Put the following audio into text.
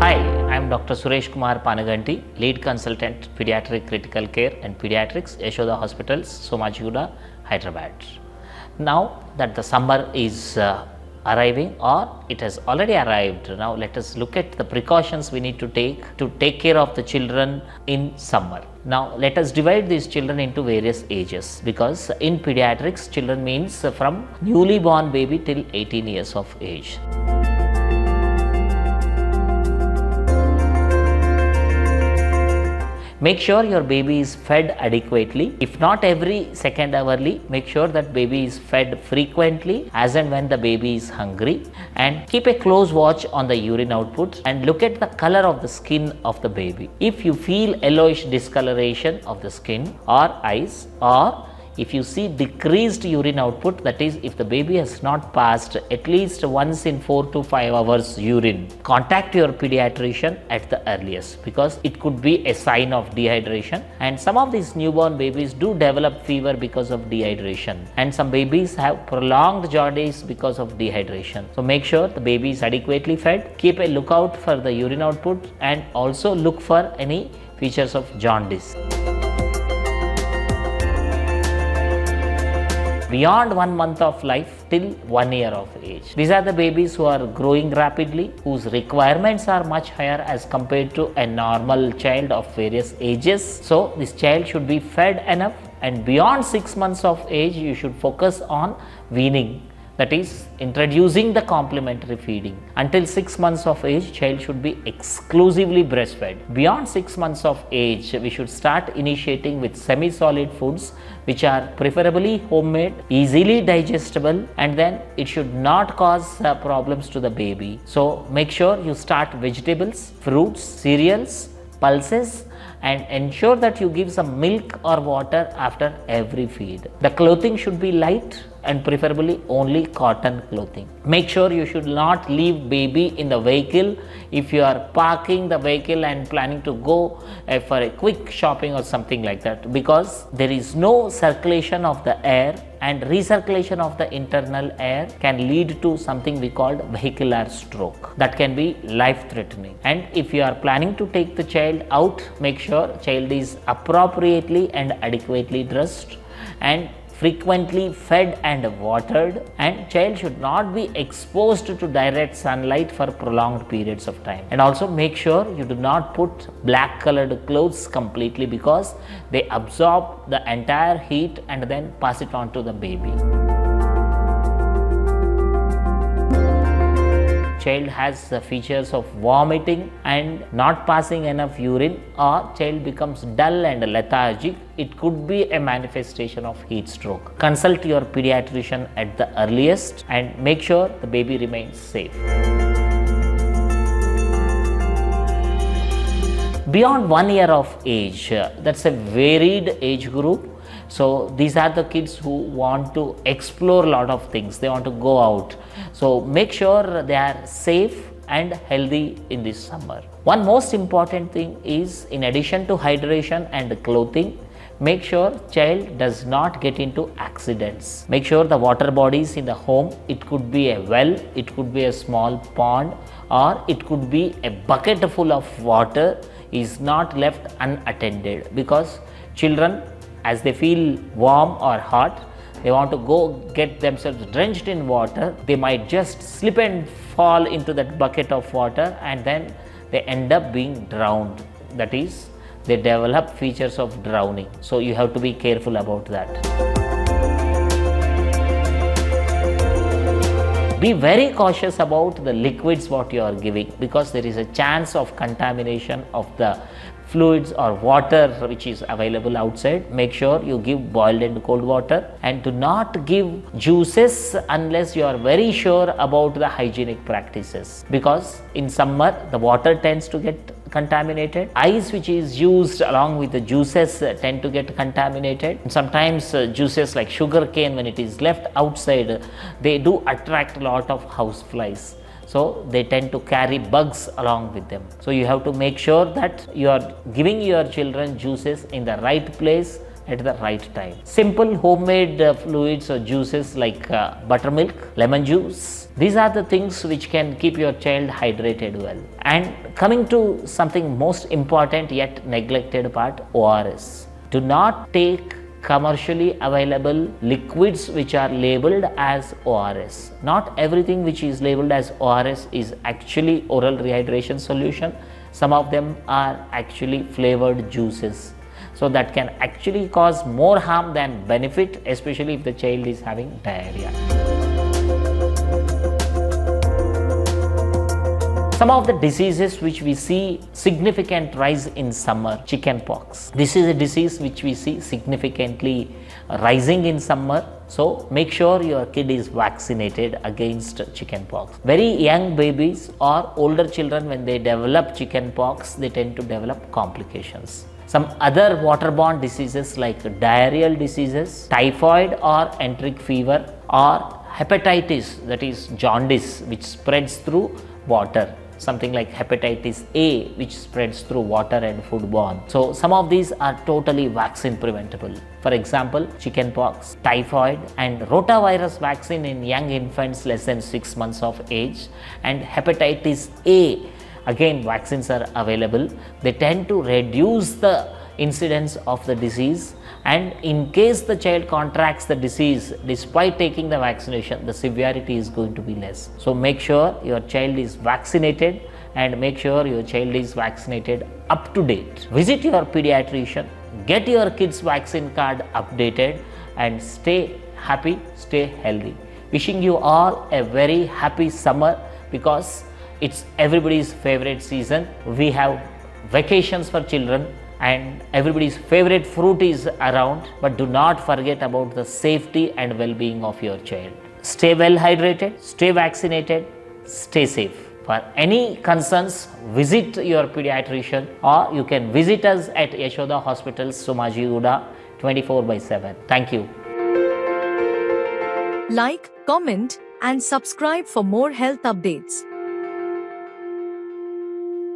Hi, I am Dr. Suresh Kumar P, Lead Consultant, Pediatric Critical Care and Pediatrics, Yashoda Hospitals, Somajiguda, Hyderabad. Now that the summer is arriving or it has already arrived, now let us look at the precautions we need to take care of the children in summer. Now let us divide these children into various ages, because in pediatrics children means from newly born baby till 18 years of age. Make sure your baby is fed adequately. If not every second hourly, make sure that baby is fed frequently as and when the baby is hungry, and keep a close watch on the urine output and look at the color of the skin of the baby. If you feel yellowish discoloration of the skin or eyes, or if you see decreased urine output, that is if the baby has not passed at least once in 4 to 5 hours urine, contact your pediatrician at the earliest, because it could be a sign of dehydration, and some of these newborn babies do develop fever because of dehydration, and some babies have prolonged jaundice because of dehydration. So make sure the baby is adequately fed, keep a lookout for the urine output, and also look for any features of jaundice. Beyond 1 month of life till 1 year of age. These are the babies who are growing rapidly, whose requirements are much higher as compared to a normal child of various ages. So this child should be fed enough, and beyond 6 months of age you should focus on weaning. That is introducing the complementary feeding. Until 6 months of age, child should be exclusively breastfed. Beyond 6 months of age, we should start initiating with semi-solid foods, which are preferably homemade, easily digestible, and then it should not cause problems to the baby. So make sure you start vegetables, fruits, cereals, pulses, and ensure that you give some milk or water after every feed. The clothing should be light and preferably only cotton clothing. Make sure you should not leave baby in the vehicle if you are parking the vehicle and planning to go for a quick shopping or something like that, because there is no circulation of the air, and recirculation of the internal air can lead to something we call vehicular stroke that can be life threatening. And if you are planning to take the child out, make sure child is appropriately and adequately dressed and frequently fed and watered, and child should not be exposed to direct sunlight for prolonged periods of time. And also make sure you do not put black colored clothes completely, because they absorb the entire heat and then pass it on to the baby. Child has features of vomiting and not passing enough urine, or child becomes dull and lethargic, it could be a manifestation of heat stroke. Consult your pediatrician at the earliest and make sure the baby remains safe. Beyond 1 year of age, that's a varied age group. So these are the kids who want to explore a lot of things, they want to go out. So make sure they are safe and healthy in this summer. One most important thing is, in addition to hydration and clothing, make sure child does not get into accidents. Make sure the water bodies in the home, it could be a well, it could be a small pond, or it could be a bucket full of water, is not left unattended, because children, as they feel warm or hot, they want to go get themselves drenched in water. They might just slip and fall into that bucket of water, and then they end up being drowned. That is, they develop features of drowning. So you have to be careful about that. Be very cautious about the liquids what you are giving, because there is a chance of contamination of the fluids or water which is available outside. Make sure you give boiled and cold water, and do not give juices unless you are very sure about the hygienic practices, because in summer the water tends to get contaminated. Ice which is used along with the juices tend to get contaminated. Sometimes juices like sugar cane, when it is left outside, they do attract a lot of house flies. So they tend to carry bugs along with them. So you have to make sure that you are giving your children juices in the right place at the right time. Simple homemade fluids or juices like buttermilk, lemon juice. These are the things which can keep your child hydrated well. And coming to something most important yet neglected part, ORS. Do not take commercially available liquids which are labeled as ORS. Not everything which is labeled as ORS is actually oral rehydration solution. Some of them are actually flavored juices. So that can actually cause more harm than benefit, especially if the child is having diarrhea. Some of the diseases which we see significant rise in summer, chicken pox. This is a disease which we see significantly rising in summer. So make sure your kid is vaccinated against chicken pox. Very young babies or older children, when they develop chicken pox, they tend to develop complications. Some other waterborne diseases like diarrheal diseases, typhoid or enteric fever, or hepatitis, that is jaundice, which spreads through water. Something like hepatitis A, which spreads through water and foodborne. So some of these are totally vaccine preventable. For example, chickenpox, typhoid, and rotavirus vaccine in young infants less than 6 months of age, and hepatitis A. Again, vaccines are available. They tend to reduce the incidence of the disease, and in case the child contracts the disease despite taking the vaccination, the severity is going to be less. So make sure your child is vaccinated, and make sure your child is vaccinated up to date. Visit your pediatrician, get your kids vaccine card updated, and stay happy, stay healthy. Wishing you all a very happy summer, because it's everybody's favorite season. We have vacations for children, and everybody's favorite fruit is around, but do not forget about the safety and well-being of your child. Stay well hydrated, stay vaccinated, stay safe. For any concerns, visit your pediatrician, or you can visit us at Yashoda Hospitals, Somajiguda, 24/7. Thank you. Like, comment, and subscribe for more health updates.